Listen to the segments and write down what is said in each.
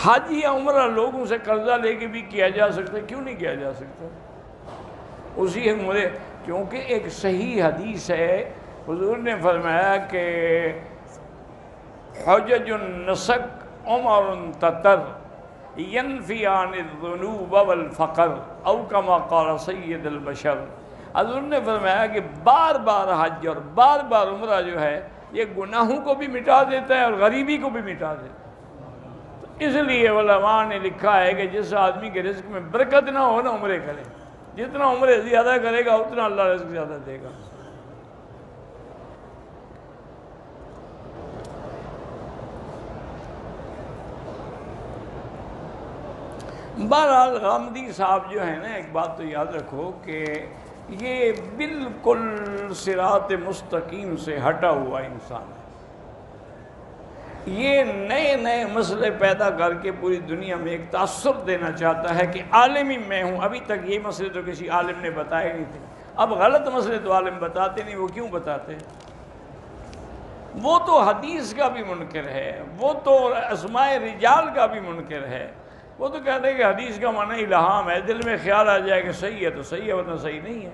حج یا عمرہ لوگوں سے قرضہ لے کے بھی کیا جا سکتا ہے، کیوں نہیں کیا جا سکتا؟ اسی عمرے، کیونکہ ایک صحیح حدیث ہے، حضور نے فرمایا کہ حجج النسک عمر تتر ینفیان الذنوب والفقر او کما قال سید البشر۔ حضور نے فرمایا کہ بار بار حج اور بار بار عمرہ جو ہے یہ گناہوں کو بھی مٹا دیتا ہے اور غریبی کو بھی مٹا دیتا ہے۔ اس لیے علماء نے لکھا ہے کہ جس آدمی کے رزق میں برکت نہ ہو نا عمرے کرے، جتنا عمرے زیادہ کرے گا اتنا اللہ رزق زیادہ دے گا۔ بہرحال غامدی صاحب جو ہے نا، ایک بات تو یاد رکھو کہ یہ بالکل صراط مستقیم سے ہٹا ہوا انسان ہے۔ یہ نئے نئے مسئلے پیدا کر کے پوری دنیا میں ایک تاثر دینا چاہتا ہے کہ عالم ہی میں ہوں۔ ابھی تک یہ مسئلے تو کسی عالم نے بتائے نہیں تھے، اب غلط مسئلے تو عالم بتاتے نہیں۔ وہ کیوں بتاتے؟ وہ تو حدیث کا بھی منکر ہے، وہ تو اسماء رجال کا بھی منکر ہے۔ وہ تو کہتے ہیں کہ حدیث کا معنی الہام ہے، دل میں خیال آ جائے کہ صحیح ہے تو صحیح ہے ورنہ صحیح نہیں ہے۔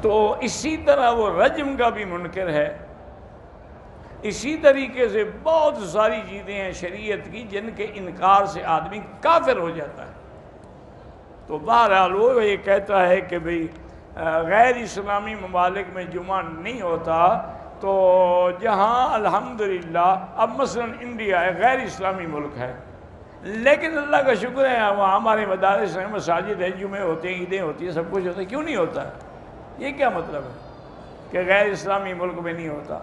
تو اسی طرح وہ رجم کا بھی منکر ہے۔ اسی طریقے سے بہت ساری چیزیں ہیں شریعت کی جن کے انکار سے آدمی کافر ہو جاتا ہے۔ تو بہرحال وہ یہ کہتا ہے کہ بھئی غیر اسلامی ممالک میں جمعہ نہیں ہوتا، تو جہاں الحمدللہ اب مثلا انڈیا ہے، غیر اسلامی ملک ہے، لیکن اللہ کا شکر ہے وہاں ہمارے مدارس ہیں، مساجد ہیں، جمعے ہوتے ہیں، عیدیں ہوتی ہیں، سب کچھ ہوتا ہے، کیوں نہیں ہوتا؟ یہ کیا مطلب ہے کہ غیر اسلامی ملک میں نہیں ہوتا؟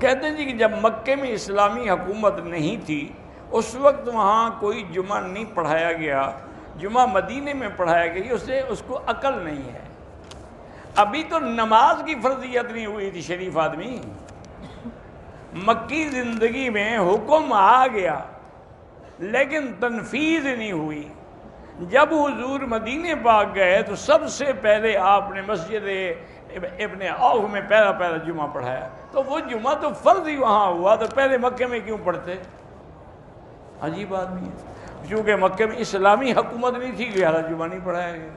کہتے ہیں جی کہ جب مکے میں اسلامی حکومت نہیں تھی اس وقت وہاں کوئی جمعہ نہیں پڑھایا گیا، جمعہ مدینے میں پڑھایا گیا، اس کو عقل نہیں ہے۔ ابھی تو نماز کی فرضیت نہیں ہوئی تھی شریف آدمی، مکی زندگی میں حکم آ گیا لیکن تنفیذ نہیں ہوئی۔ جب حضور مدینے پاک گئے تو سب سے پہلے آپ نے مسجد ابن عوف میں پہلا جمعہ پڑھایا، تو وہ جمعہ تو فرض ہی وہاں ہوا، تو پہلے مکے میں کیوں پڑھتے؟ عجیب آدمی ہے، چونکہ مکے میں اسلامی حکومت نہیں تھی لہذا جمعہ نہیں پڑھایا گیا۔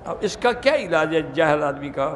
اب اس کا کیا علاج ہے جاہل آدمی کا؟